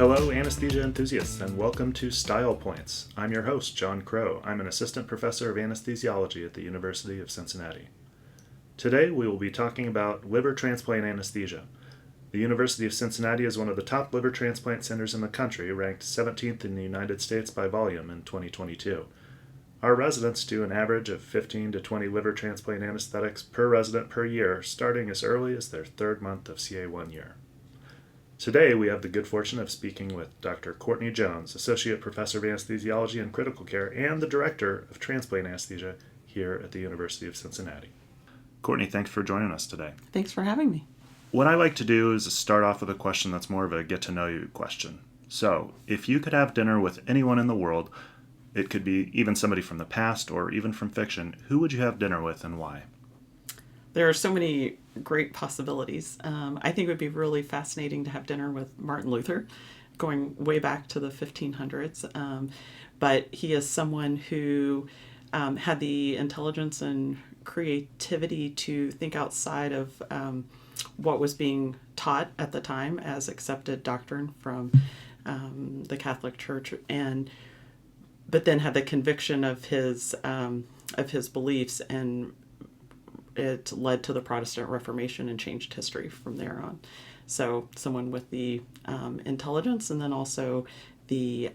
Hello, anesthesia enthusiasts, and welcome to Style Points. I'm your host, John Crow. I'm an assistant professor of anesthesiology at the University of Cincinnati. Today, we will be talking about liver transplant anesthesia. The University of Cincinnati is one of the top liver transplant centers in the country, ranked 17th in the United States by volume in 2022. Our residents do an average of 15 to 20 liver transplant anesthetics per resident per year, starting as early as their third month of CA1 year. Today, we have the good fortune of speaking with Dr. Courtney Jones, Associate Professor of Anesthesiology and Critical Care and the Director of Transplant Anesthesia here at the University of Cincinnati. Courtney, thanks for joining us today. Thanks for having me. What I like to do is start off with a question that's more of a get-to-know-you question. So, if you could have dinner with anyone in the world, it could be even somebody from the past or even from fiction, who would you have dinner with and why? There are so many great possibilities. I think it would be really fascinating to have dinner with Martin Luther, going way back to the 1500s. But he is someone who had the intelligence and creativity to think outside of what was being taught at the time as accepted doctrine from the Catholic Church, but then had the conviction of his beliefs, and it led to the Protestant Reformation and changed history from there on. So someone with the intelligence and then also the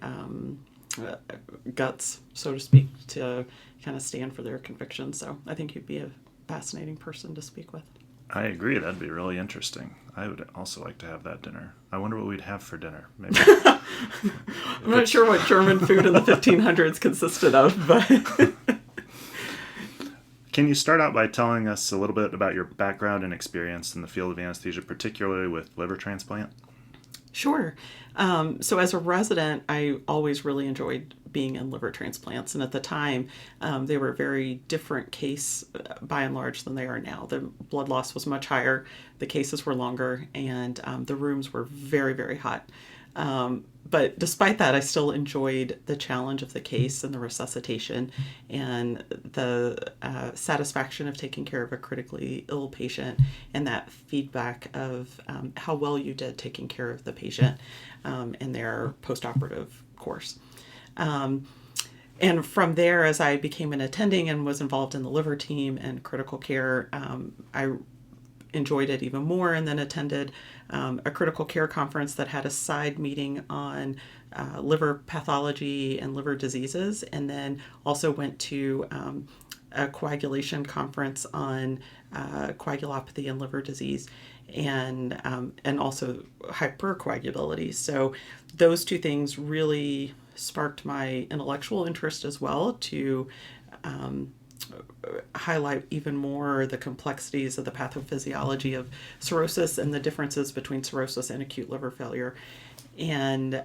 guts, so to speak, to kind of stand for their convictions. So I think you'd be a fascinating person to speak with. I agree. That'd be really interesting. I would also like to have that dinner. I wonder what we'd have for dinner. Maybe. I'm not sure what German food in the 1500s consisted of, but... Can you start out by telling us a little bit about your background and experience in the field of anesthesia, particularly with liver transplant? Sure. So as a resident, I always really enjoyed being in liver transplants. And at the time, they were a very different case by and large than they are now. The blood loss was much higher, the cases were longer, and the rooms were very, very hot. But despite that, I still enjoyed the challenge of the case and the resuscitation and the satisfaction of taking care of a critically ill patient and that feedback of how well you did taking care of the patient in their postoperative course. And from there, as I became an attending and was involved in the liver team and critical care, I enjoyed it even more, and then attended a critical care conference that had a side meeting on liver pathology and liver diseases, and then also went to a coagulation conference on coagulopathy and liver disease, and also hypercoagulability. So those two things really sparked my intellectual interest as well to highlight even more the complexities of the pathophysiology of cirrhosis and the differences between cirrhosis and acute liver failure, and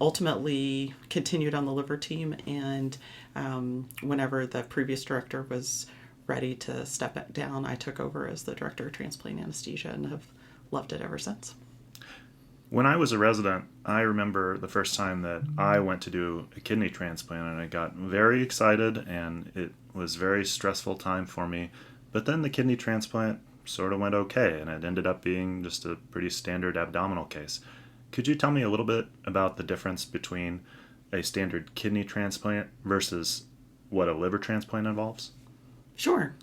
ultimately continued on the liver team, and whenever the previous director was ready to step down, I took over as the director of transplant anesthesia and have loved it ever since. When I was a resident, I remember the first time that I went to do a kidney transplant, and I got very excited, and it was a very stressful time for me. But then the kidney transplant sort of went okay, and it ended up being just a pretty standard abdominal case. Could you tell me a little bit about the difference between a standard kidney transplant versus what a liver transplant involves? Sure.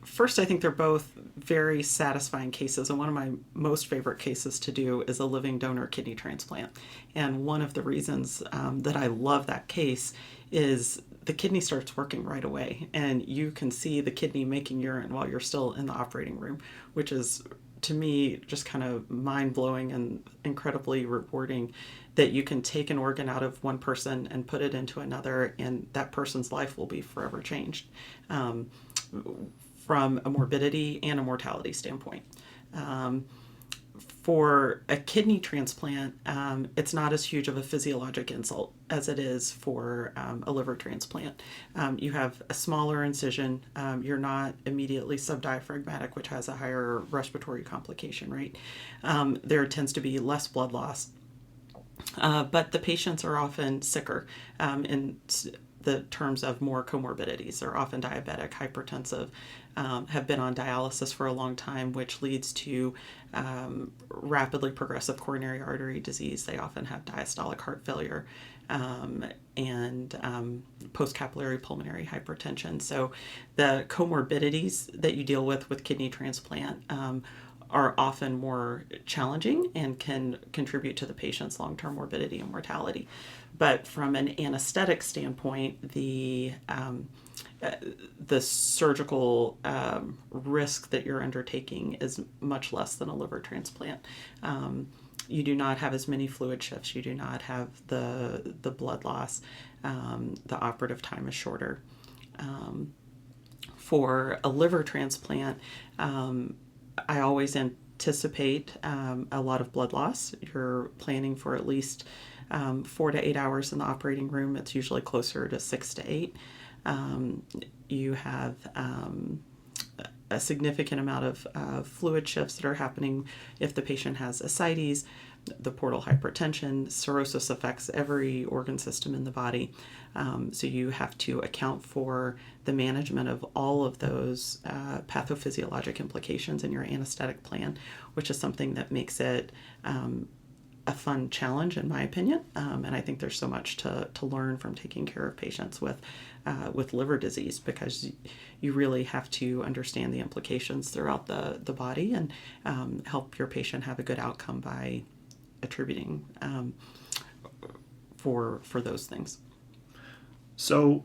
First, I think they're both very satisfying cases, and one of my most favorite cases to do is a living donor kidney transplant. And one of the reasons that I love that case is the kidney starts working right away, and you can see the kidney making urine while you're still in the operating room, which is, to me, just kind of mind-blowing and incredibly rewarding, that you can take an organ out of one person and put it into another, and that person's life will be forever changed. From a morbidity and a mortality standpoint. For a kidney transplant, it's not as huge of a physiologic insult as it is for a liver transplant. You have a smaller incision. You're not immediately subdiaphragmatic, which has a higher respiratory complication rate. There tends to be less blood loss. But the patients are often sicker. And the terms of more comorbidities. They're often diabetic, hypertensive, have been on dialysis for a long time, which leads to rapidly progressive coronary artery disease. They often have diastolic heart failure and post-capillary pulmonary hypertension. So the comorbidities that you deal with kidney transplant are often more challenging and can contribute to the patient's long-term morbidity and mortality. But from an anesthetic standpoint, the surgical risk that you're undertaking is much less than a liver transplant. You do not have as many fluid shifts. You do not have the blood loss. The operative time is shorter. For a liver transplant, I always anticipate a lot of blood loss. You're planning for at least 4 to 8 hours in the operating room. It's usually closer to 6 to 8. You have a significant amount of fluid shifts that are happening if the patient has ascites. The portal hypertension, cirrhosis affects every organ system in the body. So you have to account for the management of all of those pathophysiologic implications in your anesthetic plan, which is something that makes it a fun challenge, in my opinion. And I think there's so much to learn from taking care of patients with liver disease, because you really have to understand the implications throughout the body and help your patient have a good outcome by attributing for those things. So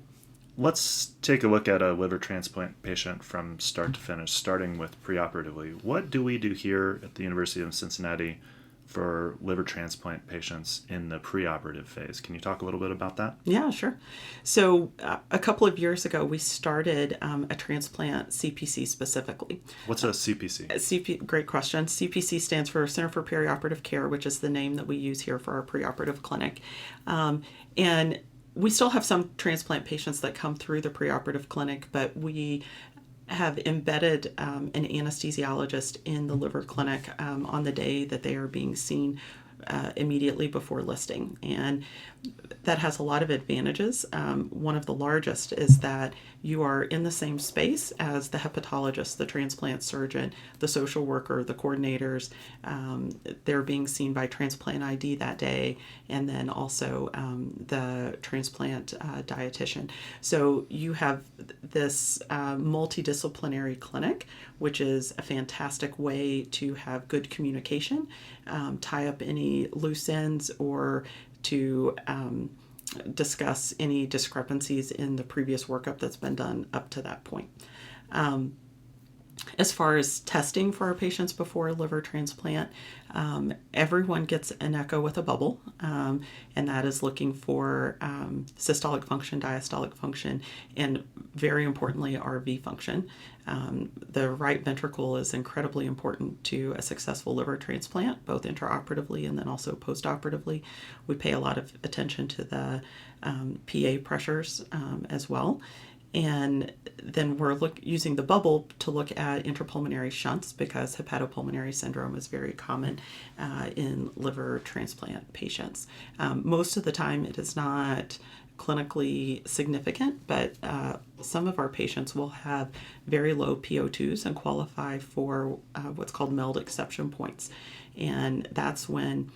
let's take a look at a liver transplant patient from start to finish, starting with preoperatively. What do we do here at the University of Cincinnati for liver transplant patients in the preoperative phase? Can you talk a little bit about that? Yeah, sure. So a couple of years ago, we started a transplant CPC specifically. What's a CPC? Great question. CPC stands for Center for Perioperative Care, which is the name that we use here for our preoperative clinic. And we still have some transplant patients that come through the preoperative clinic, but we have embedded an anesthesiologist in the liver clinic on the day that they are being seen immediately before listing. And that has a lot of advantages. One of the largest is that you are in the same space as the hepatologist, the transplant surgeon, the social worker, the coordinators. They're being seen by Transplant ID that day, and then also the transplant dietitian. So you have this multidisciplinary clinic, which is a fantastic way to have good communication, tie up any loose ends, or to discuss any discrepancies in the previous workup that's been done up to that point. As far as testing for our patients before a liver transplant, everyone gets an echo with a bubble, and that is looking for systolic function, diastolic function, and very importantly, RV function. The right ventricle is incredibly important to a successful liver transplant, both intraoperatively and then also postoperatively. We pay a lot of attention to the PA pressures as well. And then we're using the bubble to look at intrapulmonary shunts, because hepatopulmonary syndrome is very common in liver transplant patients. Most of the time it is not clinically significant, but some of our patients will have very low PO2s and qualify for what's called MELD exception points. And that's when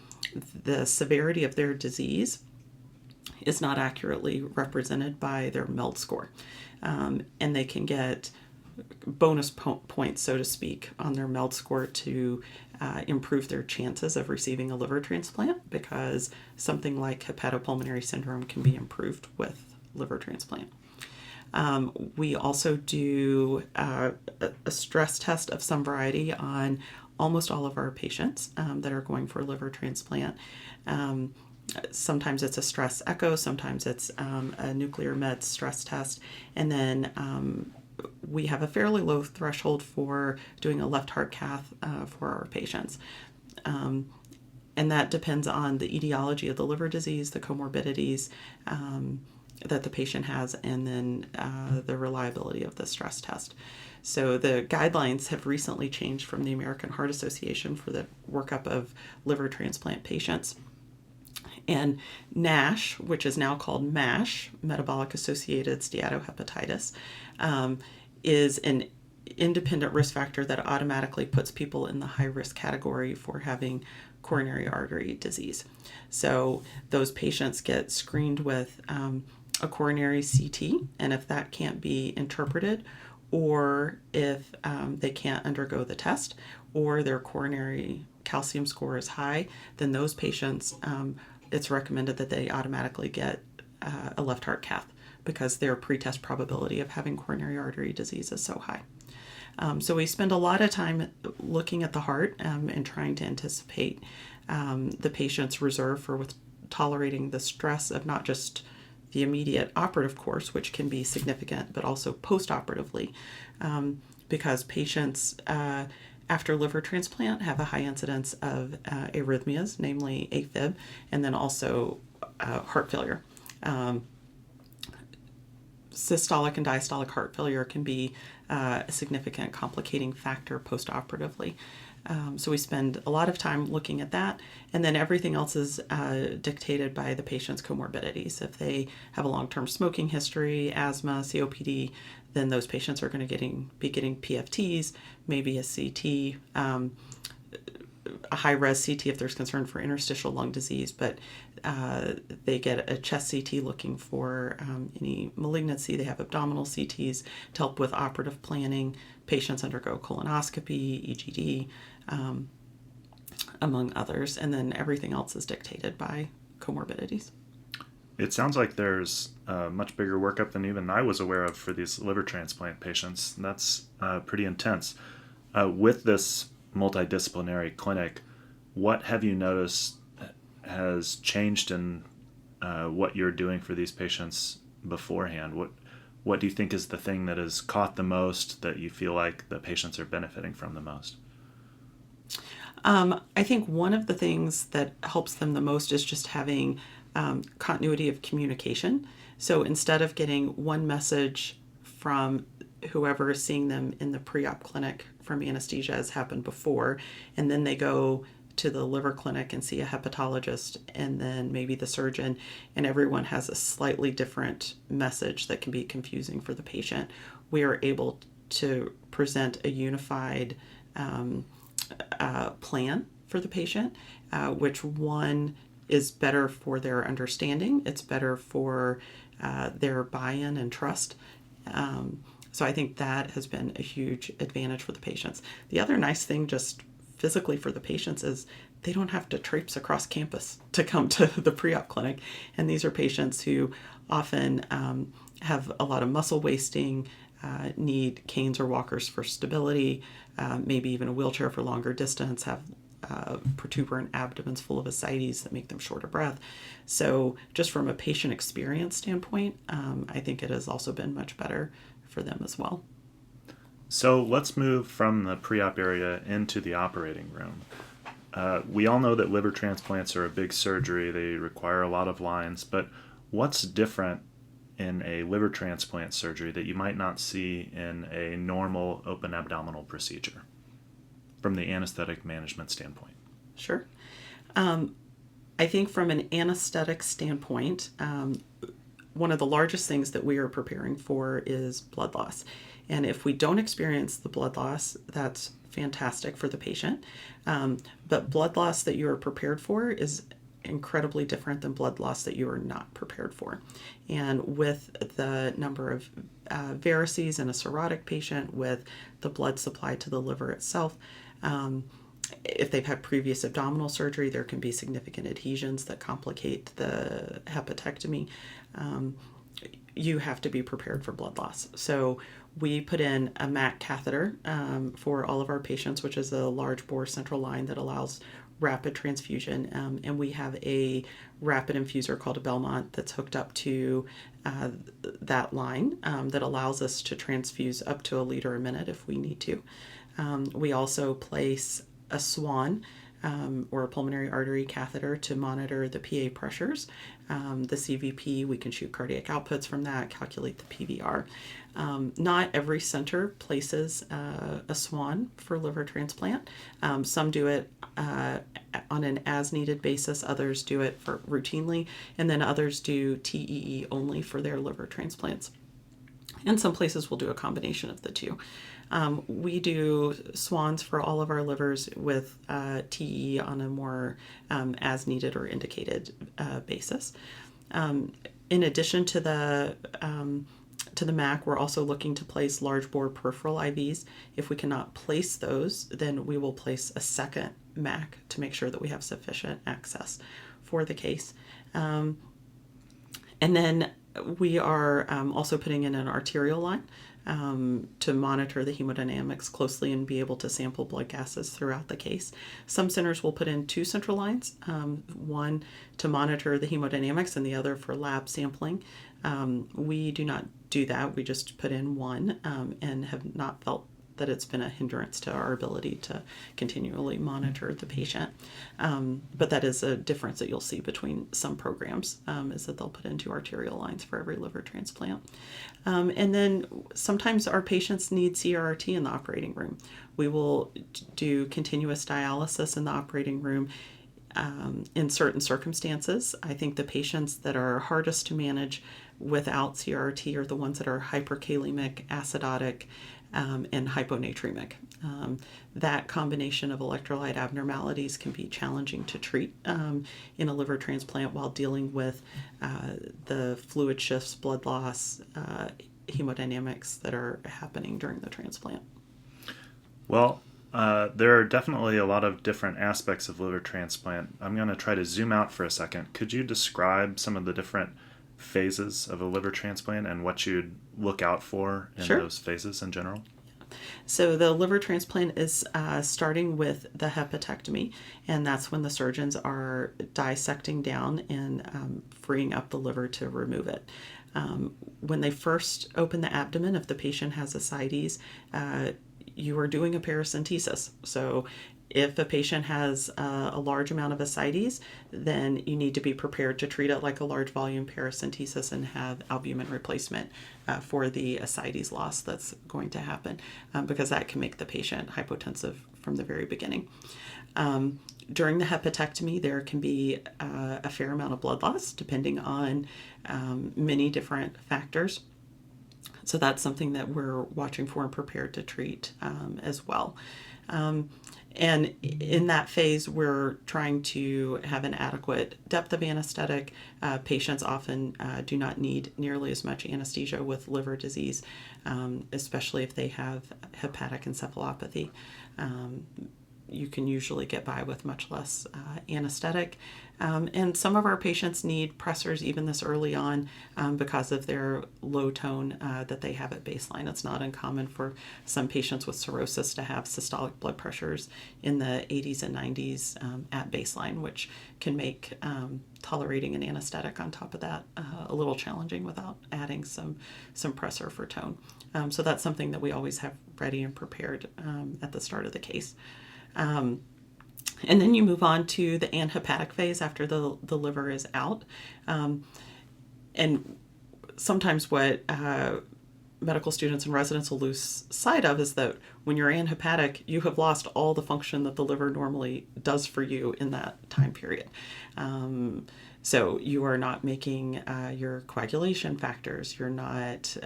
the severity of their disease is not accurately represented by their MELD score. And they can get bonus points, so to speak, on their MELD score to improve their chances of receiving a liver transplant, because something like hepatopulmonary syndrome can be improved with liver transplant. We also do a stress test of some variety on almost all of our patients that are going for liver transplant. Sometimes it's a stress echo, sometimes it's a nuclear med stress test, and then we have a fairly low threshold for doing a left heart cath for our patients. And that depends on the etiology of the liver disease, the comorbidities that the patient has, and then the reliability of the stress test. So the guidelines have recently changed from the American Heart Association for the workup of liver transplant patients. And NASH, which is now called MASH, metabolic associated steatohepatitis, is an independent risk factor that automatically puts people in the high risk category for having coronary artery disease. So those patients get screened with a coronary CT, and if that can't be interpreted, or if they can't undergo the test, or their coronary calcium score is high, then those patients, it's recommended that they automatically get a left heart cath because their pretest probability of having coronary artery disease is so high. So we spend a lot of time looking at the heart and trying to anticipate the patient's reserve for tolerating the stress of not just the immediate operative course, which can be significant, but also post-operatively, because patients after liver transplant have a high incidence of arrhythmias, namely AFib, and then also heart failure. Systolic and diastolic heart failure can be a significant complicating factor post-operatively. So we spend a lot of time looking at that, and then everything else is dictated by the patient's comorbidities. If they have a long-term smoking history, asthma, COPD, then those patients are going to be getting PFTs, maybe a CT, a high-res CT if there's concern for interstitial lung disease, but they get a chest CT looking for any malignancy. They have abdominal CTs to help with operative planning. Patients undergo colonoscopy, EGD, among others, and then everything else is dictated by comorbidities. It sounds like there's a much bigger workup than even I was aware of for these liver transplant patients. That's pretty intense. With this multidisciplinary clinic, what have you noticed has changed in what you're doing for these patients beforehand? What do you think is the thing that has caught the most, that you feel like the patients are benefiting from the most? I think one of the things that helps them the most is just having continuity of communication. So instead of getting one message from whoever is seeing them in the pre-op clinic from anesthesia, as happened before, and then they go to the liver clinic and see a hepatologist and then maybe the surgeon, and everyone has a slightly different message that can be confusing for the patient, we are able to present a unified plan for the patient, which one is better for their understanding, it's better for their buy-in and trust. So I think that has been a huge advantage for the patients. The other nice thing just physically for the patients is they don't have to traipse across campus to come to the pre-op clinic. And these are patients who often have a lot of muscle wasting, need canes or walkers for stability, maybe even a wheelchair for longer distance, have protuberant abdomens full of ascites that make them short of breath. So just from a patient experience standpoint, I think it has also been much better for them as well. So let's move from the pre-op area into the operating room. We all know that liver transplants are a big surgery. They require a lot of lines, but what's different in a liver transplant surgery that you might not see in a normal open abdominal procedure from the anesthetic management standpoint? Sure. I think from an anesthetic standpoint, one of the largest things that we are preparing for is blood loss. And if we don't experience the blood loss, that's fantastic for the patient. But blood loss that you are prepared for is incredibly different than blood loss that you are not prepared for. And with the number of varices in a cirrhotic patient, with the blood supply to the liver itself, if they've had previous abdominal surgery, there can be significant adhesions that complicate the hepatectomy. You have to be prepared for blood loss. So we put in a MAC catheter for all of our patients, which is a large bore central line that allows rapid transfusion. And we have a rapid infuser called a Belmont that's hooked up to that line that allows us to transfuse up to 1 liter a minute if we need to. We also place a Swan or a pulmonary artery catheter to monitor the PA pressures. The CVP, we can shoot cardiac outputs from that, calculate the PVR. Not every center places a swan for liver transplant. Some do it on an as-needed basis, others do it for routinely, and then others do TEE only for their liver transplants. And some places will do a combination of the two. We do swans for all of our livers with TE on a more as needed or indicated basis. In addition to the MAC, we're also looking to place large bore peripheral IVs. If we cannot place those, then we will place a second MAC to make sure that we have sufficient access for the case. And then we are also putting in an arterial line to monitor the hemodynamics closely and be able to sample blood gases throughout the case. Some centers will put in two central lines, one to monitor the hemodynamics and the other for lab sampling. We do not do that. We just put in one and have not felt that it's been a hindrance to our ability to continually monitor the patient. But that is a difference that you'll see between some programs, is that they'll put in two arterial lines for every liver transplant. And then sometimes our patients need CRRT in the operating room. We will do continuous dialysis in the operating room in certain circumstances. I think the patients that are hardest to manage without CRRT are the ones that are hyperkalemic, acidotic, and hyponatremic. That combination of electrolyte abnormalities can be challenging to treat in a liver transplant while dealing with the fluid shifts, blood loss, hemodynamics that are happening during the transplant. Well, there are definitely a lot of different aspects of liver transplant. I'm going to try to zoom out for a second. Could you describe some of the different phases of a liver transplant and what you'd look out for in Sure. those phases in general? So the liver transplant is starting with the hepatectomy, and that's when the surgeons are dissecting down and freeing up the liver to remove it. When they first open the abdomen, if the patient has ascites, you are doing a paracentesis. So if a patient has a large amount of ascites, then you need to be prepared to treat it like a large volume paracentesis and have albumin replacement for the ascites loss that's going to happen, because that can make the patient hypotensive from the very beginning. During the hepatectomy, there can be a fair amount of blood loss depending on many different factors. So that's something that we're watching for and prepared to treat as well. And in that phase, we're trying to have an adequate depth of anesthetic. Patients often do not need nearly as much anesthesia with liver disease, especially if they have hepatic encephalopathy. You can usually get by with much less anesthetic. And some of our patients need pressors even this early on because of their low tone that they have at baseline. It's not uncommon for some patients with cirrhosis to have systolic blood pressures in the 80s and 90s at baseline, which can make tolerating an anesthetic on top of that a little challenging without adding some pressor for tone. So that's something that we always have ready and prepared at the start of the case. And then you move on to the anhepatic phase after the liver is out. And sometimes what medical students and residents will lose sight of is that when you're anhepatic, you have lost all the function that the liver normally does for you in that time period. So you are not making your coagulation factors, you're not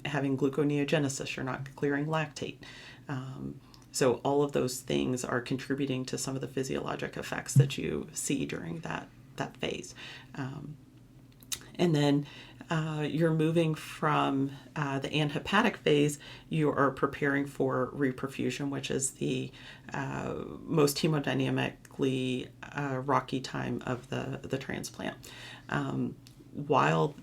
having gluconeogenesis, you're not clearing lactate. So all of those things are contributing to some of the physiologic effects that you see during that phase. And then you're moving from the anhepatic phase, you are preparing for reperfusion, which is the most hemodynamically rocky time of the transplant. While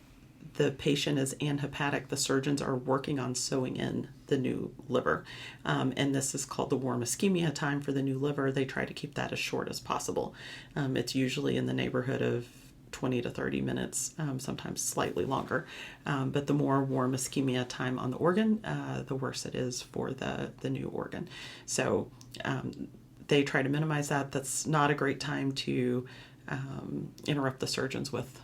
the patient is anhepatic, the surgeons are working on sewing in the new liver. And this is called the warm ischemia time for the new liver. They try to keep that as short as possible. It's usually in the neighborhood of 20 to 30 minutes, sometimes slightly longer. But the more warm ischemia time on the organ, the worse it is for the new organ. So they try to minimize that. That's not a great time to interrupt the surgeons with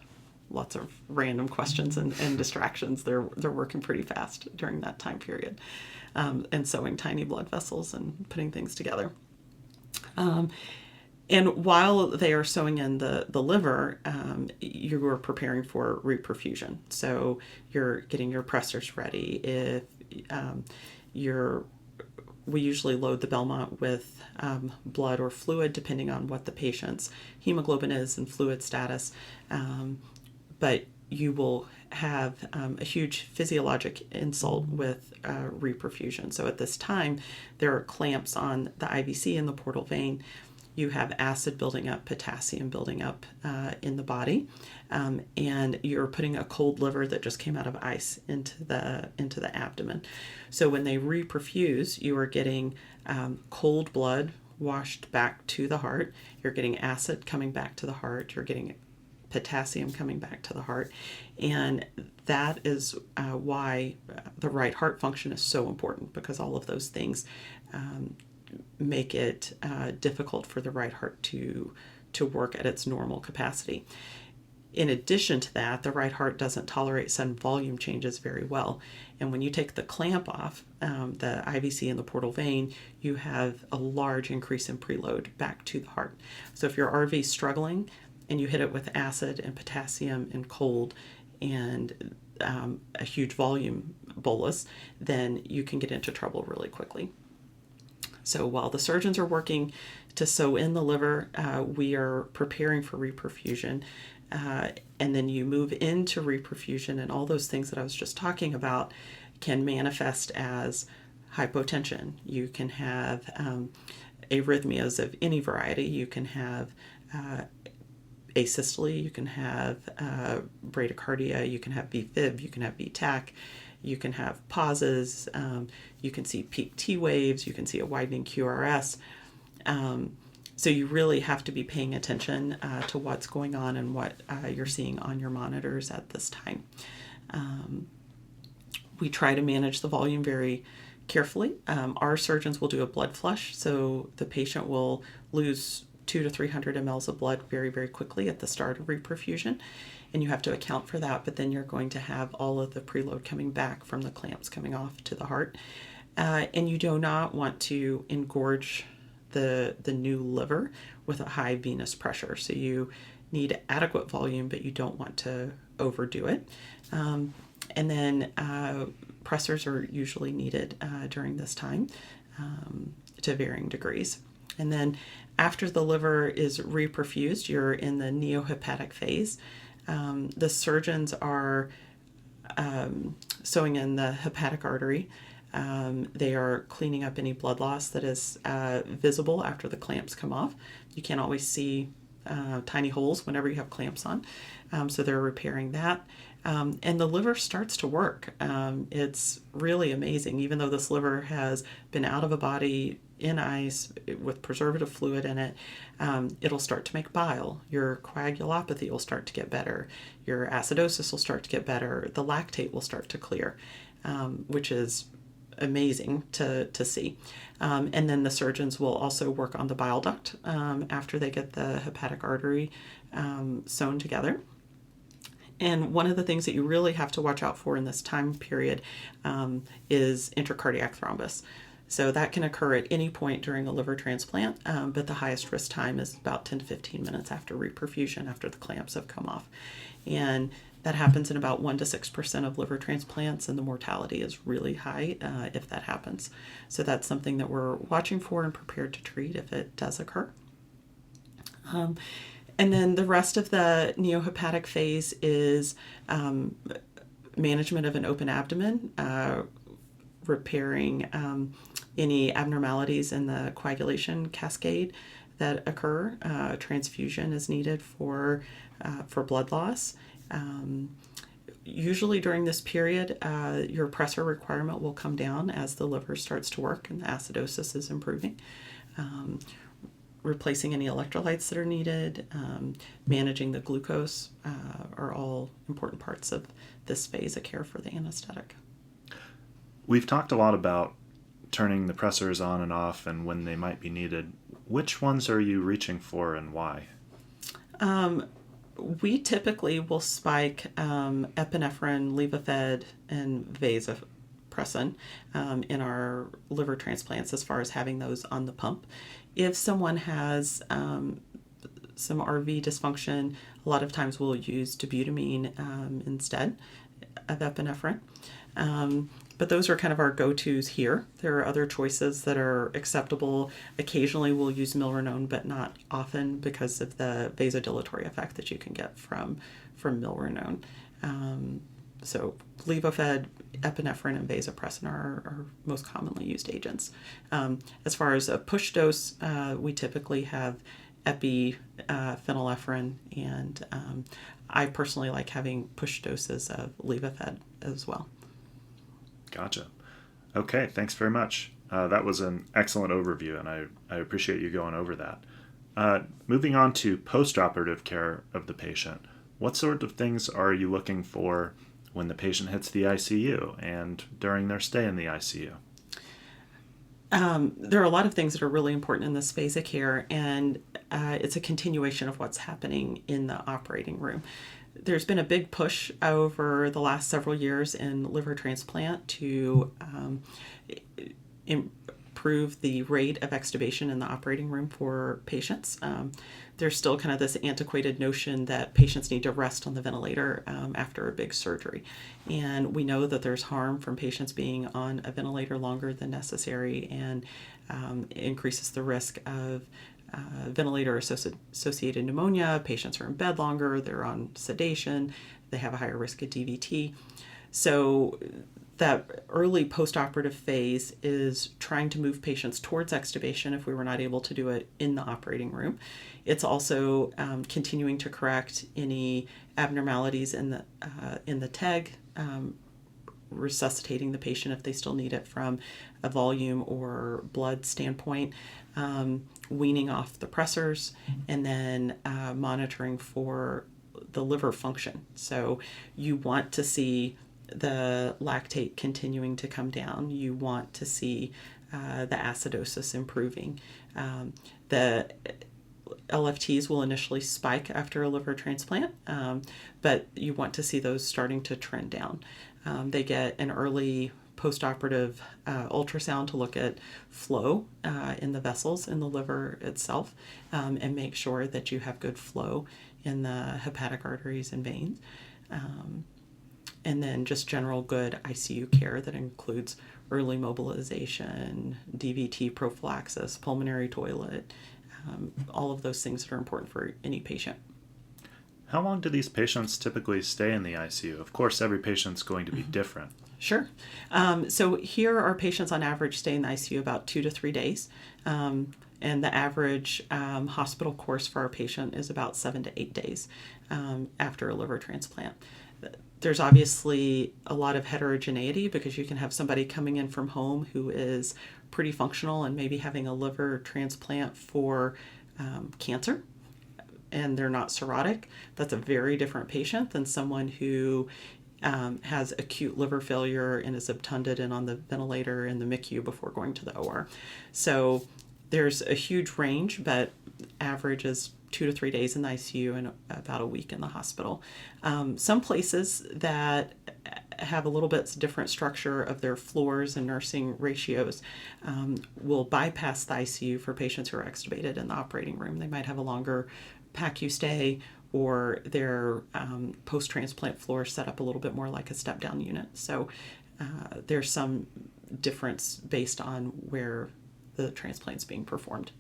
lots of random questions and distractions. They're working pretty fast during that time period, and sewing tiny blood vessels and putting things together. And while they are sewing in the liver, you are preparing for reperfusion. So you're getting your pressors ready. If we usually load the Belmont with blood or fluid, depending on what the patient's hemoglobin is and fluid status. But you will have a huge physiologic insult with reperfusion. So at this time, there are clamps on the IVC in the portal vein. You have acid building up, potassium building up in the body, and you're putting a cold liver that just came out of ice into the abdomen. So when they reperfuse, you are getting cold blood washed back to the heart. You're getting acid coming back to the heart. You're getting potassium coming back to the heart, and that is why the right heart function is so important, because all of those things make it difficult for the right heart to work at its normal capacity. In addition to that, the right heart doesn't tolerate sudden volume changes very well. And when you take the clamp off, the IVC in the portal vein, you have a large increase in preload back to the heart. So if your RV is struggling and you hit it with acid and potassium and cold and a huge volume bolus, then you can get into trouble really quickly. So while the surgeons are working to sew in the liver, we are preparing for reperfusion. And then you move into reperfusion, and all those things that I was just talking about can manifest as hypotension. You can have arrhythmias of any variety. You can have asystole, you can have bradycardia, you can have VFib, you can have VTAC, you can have pauses, you can see peak T waves, you can see a widening QRS. So you really have to be paying attention to what's going on and what you're seeing on your monitors at this time. We try to manage the volume very carefully. Our surgeons will do a blood flush, so the patient will lose 200 to 300 mLs of blood very, very quickly at the start of reperfusion, and you have to account for that, but then you're going to have all of the preload coming back from the clamps coming off to the heart. And you do not want to engorge the new liver with a high venous pressure. So you need adequate volume, but you don't want to overdo it. And then pressors are usually needed during this time to varying degrees. And then after the liver is reperfused, you're in the neohepatic phase. The surgeons are sewing in the hepatic artery. They are cleaning up any blood loss that is visible after the clamps come off. You can't always see tiny holes whenever you have clamps on, so they're repairing that. And the liver starts to work. It's really amazing. Even though this liver has been out of a body in ice with preservative fluid in it, it'll start to make bile. Your coagulopathy will start to get better. Your acidosis will start to get better. The lactate will start to clear, which is amazing to see. And then the surgeons will also work on the bile duct after they get the hepatic artery sewn together. And one of the things that you really have to watch out for in this time period is intracardiac thrombus. So that can occur at any point during a liver transplant, but the highest risk time is about 10 to 15 minutes after reperfusion, after the clamps have come off. And that happens in about 1 to 6% of liver transplants, and the mortality is really high if that happens. So that's something that we're watching for and prepared to treat if it does occur. And then the rest of the neohepatic phase is management of an open abdomen, repairing any abnormalities in the coagulation cascade that occur. Transfusion is needed for blood loss. Usually during this period, your pressor requirement will come down as the liver starts to work and the acidosis is improving. Replacing any electrolytes that are needed, managing the glucose are all important parts of this phase of care for the anesthetic. We've talked a lot about turning the pressors on and off and when they might be needed, which ones are you reaching for and why? We typically will spike epinephrine, Levophed, and vasopressin in our liver transplants as far as having those on the pump. If someone has some RV dysfunction, a lot of times we'll use dobutamine instead of epinephrine. But those are kind of our go-tos here. There are other choices that are acceptable. Occasionally we'll use milrinone, but not often because of the vasodilatory effect that you can get from milrinone. So Levophed, epinephrine, and vasopressin are most commonly used agents. As far as a push dose, we typically have phenylephrine, and I personally like having push doses of Levophed as well. Gotcha. Okay, thanks very much. That was an excellent overview, and I appreciate you going over that. Moving on to postoperative care of the patient, what sort of things are you looking for when the patient hits the ICU and during their stay in the ICU? There are a lot of things that are really important in this phase of care, and it's a continuation of what's happening in the operating room. There's been a big push over the last several years in liver transplant to improve the rate of extubation in the operating room for patients. There's still kind of this antiquated notion that patients need to rest on the ventilator after a big surgery. And we know that there's harm from patients being on a ventilator longer than necessary, and increases the risk of ventilator-associated pneumonia. Patients are in bed longer, they're on sedation, they have a higher risk of DVT. So that early postoperative phase is trying to move patients towards extubation if we were not able to do it in the operating room. It's also continuing to correct any abnormalities in the TEG, resuscitating the patient if they still need it from a volume or blood standpoint, weaning off the pressors, and then monitoring for the liver function. So you want to see the lactate continuing to come down. You want to see the acidosis improving. The LFTs will initially spike after a liver transplant, but you want to see those starting to trend down. They get an early postoperative ultrasound to look at flow in the vessels in the liver itself, and make sure that you have good flow in the hepatic arteries and veins. And then just general good ICU care that includes early mobilization, DVT prophylaxis, pulmonary toilet, all of those things that are important for any patient. How long do these patients typically stay in the ICU? Of course, every patient's going to be different. Sure. So here our patients on average stay in the ICU about 2 to 3 days. And the average hospital course for our patient is about 7 to 8 days after a liver transplant. There's obviously a lot of heterogeneity because you can have somebody coming in from home who is pretty functional and maybe having a liver transplant for cancer, and they're not cirrhotic. That's a very different patient than someone who has acute liver failure and is obtunded and on the ventilator in the MICU before going to the OR. So there's a huge range, but average is 2 to 3 days in the ICU and about a week in the hospital. Some places that have a little bit different structure of their floors and nursing ratios will bypass the ICU for patients who are extubated in the operating room. They might have a longer PACU stay, or their post-transplant floor set up a little bit more like a step-down unit. So there's some difference based on where the transplant's being performed.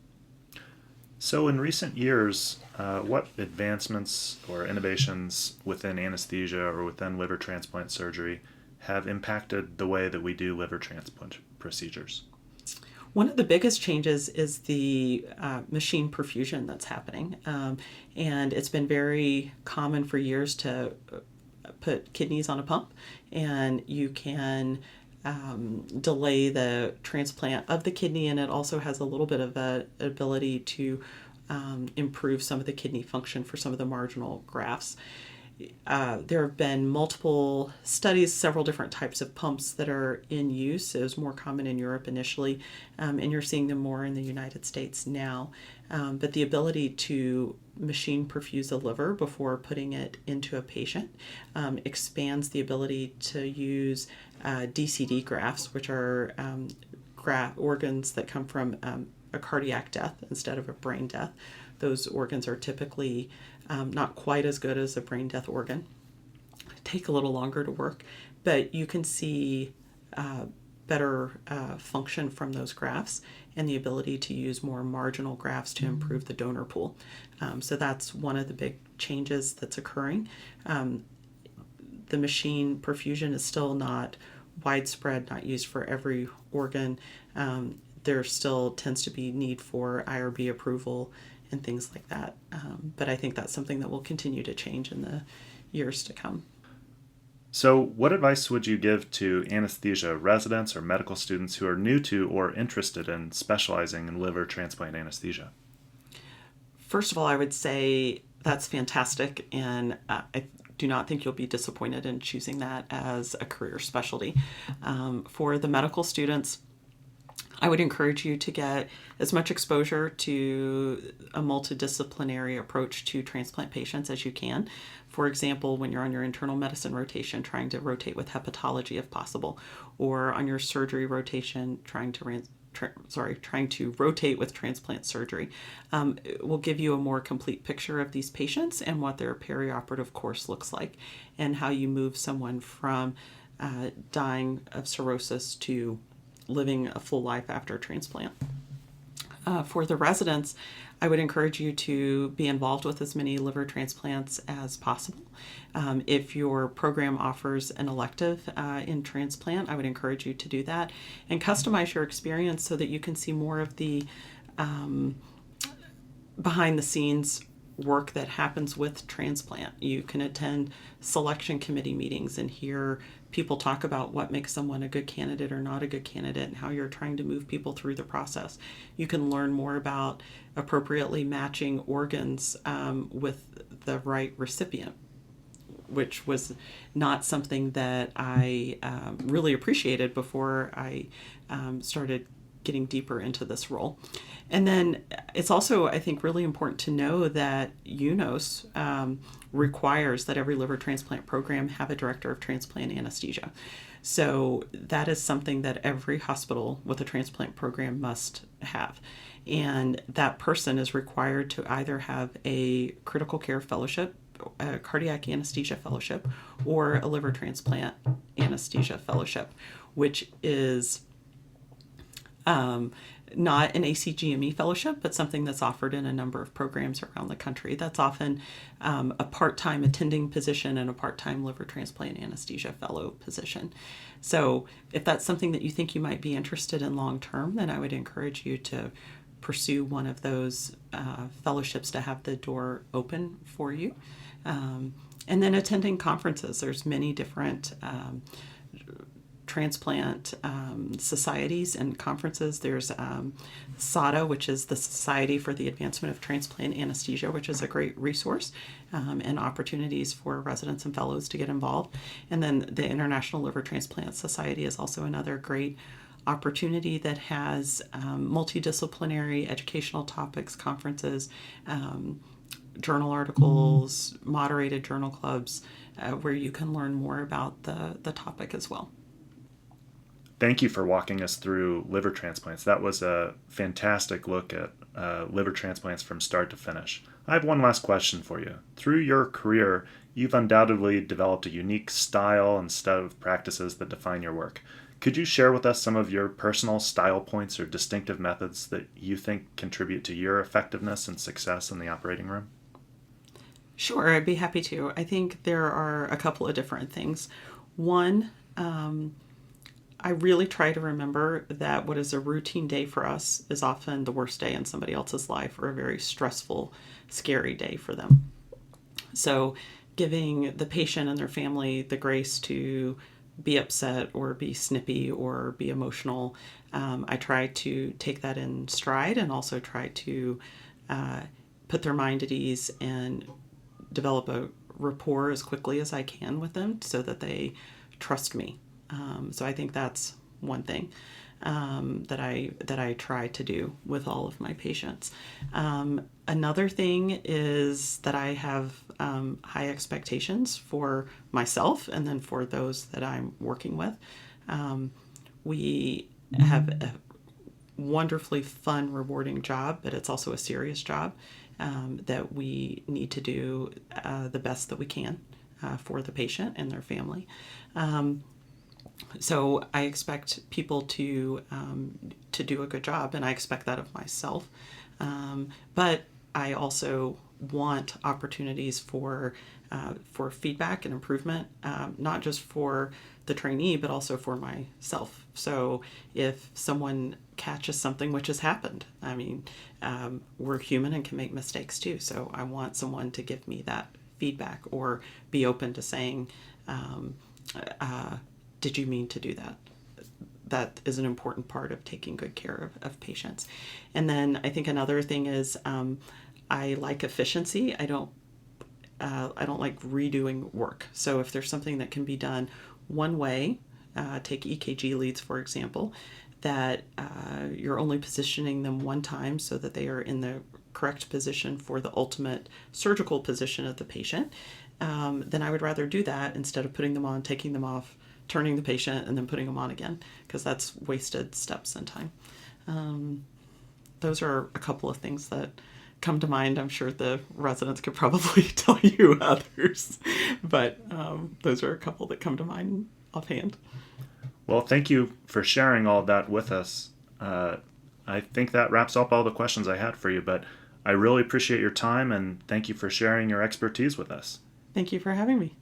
So in recent years, what advancements or innovations within anesthesia or within liver transplant surgery have impacted the way that we do liver transplant procedures? One of the biggest changes is the machine perfusion that's happening. And it's been very common for years to put kidneys on a pump, and you can delay the transplant of the kidney, and it also has a little bit of an ability to improve some of the kidney function for some of the marginal grafts. there have been multiple studies, several different types of pumps that are in use. It was more common in Europe initially, and you're seeing them more in the United States now. But the ability to machine perfuse a liver before putting it into a patient expands the ability to use DCD grafts, which are organs that come from a cardiac death instead of a brain death. Those organs are typically not quite as good as a brain death organ. Take a little longer to work, but you can see better function from those grafts and the ability to use more marginal grafts to improve the donor pool. So that's one of the big changes that's occurring. The machine perfusion is still not widespread, not used for every organ. There still tends to be need for IRB approval and things like that. But I think that's something that will continue to change in the years to come. So, what advice would you give to anesthesia residents or medical students who are new to or interested in specializing in liver transplant anesthesia? First of all, I would say that's fantastic, and I do not think you'll be disappointed in choosing that as a career specialty. For the medical students, I would encourage you to get as much exposure to a multidisciplinary approach to transplant patients as you can. For example, when you're on your internal medicine rotation, trying to rotate with hepatology if possible, or on your surgery rotation, trying to rotate with transplant surgery. It will give you a more complete picture of these patients and what their perioperative course looks like, and how you move someone from dying of cirrhosis to living a full life after transplant. For the residents, I would encourage you to be involved with as many liver transplants as possible. If your program offers an elective in transplant, I would encourage you to do that and customize your experience so that you can see more of the behind the scenes work that happens with transplant. You can attend selection committee meetings and hear people talk about what makes someone a good candidate or not a good candidate and how you're trying to move people through the process. You can learn more about appropriately matching organs with the right recipient, which was not something that I really appreciated before I started getting deeper into this role. And then it's also, I think, really important to know that UNOS requires that every liver transplant program have a director of transplant anesthesia. So that is something that every hospital with a transplant program must have. And that person is required to either have a critical care fellowship, a cardiac anesthesia fellowship, or a liver transplant anesthesia fellowship, which is not an ACGME fellowship, but something that's offered in a number of programs around the country. That's often a part-time attending position and a part-time liver transplant anesthesia fellow position. So if that's something that you think you might be interested in long-term, then I would encourage you to pursue one of those fellowships to have the door open for you. And then attending conferences. There's many different transplant societies and conferences. There's SADA, which is the Society for the Advancement of Transplant Anesthesia, which is a great resource and opportunities for residents and fellows to get involved. And then the International Liver Transplant Society is also another great opportunity that has multidisciplinary educational topics, conferences, journal articles, moderated journal clubs, where you can learn more about the topic as well. Thank you for walking us through liver transplants. That was a fantastic look at liver transplants from start to finish. I have one last question for you. Through your career, you've undoubtedly developed a unique style and set of practices that define your work. Could you share with us some of your personal style points or distinctive methods that you think contribute to your effectiveness and success in the operating room? Sure, I'd be happy to. I think there are a couple of different things. One, I really try to remember that what is a routine day for us is often the worst day in somebody else's life or a very stressful, scary day for them. So giving the patient and their family the grace to be upset or be snippy or be emotional, I try to take that in stride and also try to put their mind at ease and develop a rapport as quickly as I can with them so that they trust me. So I think that's one thing that I try to do with all of my patients. Another thing is that I have high expectations for myself and then for those that I'm working with. We have a wonderfully fun, rewarding job, but it's also a serious job that we need to do the best that we can for the patient and their family. So I expect people to do a good job, and I expect that of myself. But I also want opportunities for feedback and improvement, not just for the trainee, but also for myself. So if someone catches something, which has happened, I mean, we're human and can make mistakes too. So I want someone to give me that feedback or be open to saying, did you mean to do that? That is an important part of taking good care of patients. And then I think another thing is I like efficiency. I don't like redoing work. So if there's something that can be done one way, take EKG leads, for example, that you're only positioning them one time so that they are in the correct position for the ultimate surgical position of the patient, then I would rather do that instead of putting them on, taking them off, turning the patient, and then putting them on again, because that's wasted steps and time. Those are a couple of things that come to mind. I'm sure the residents could probably tell you others, but those are a couple that come to mind offhand. Well, thank you for sharing all that with us. I think that wraps up all the questions I had for you, but I really appreciate your time and thank you for sharing your expertise with us. Thank you for having me.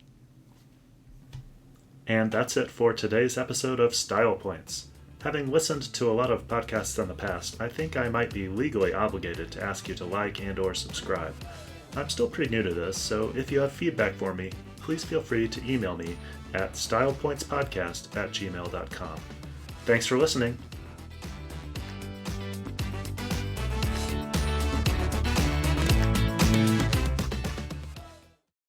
And that's it for today's episode of Style Points. Having listened to a lot of podcasts in the past, I think I might be legally obligated to ask you to like and or subscribe. I'm still pretty new to this, so if you have feedback for me, please feel free to email me at stylepointspodcast@gmail.com. Thanks for listening.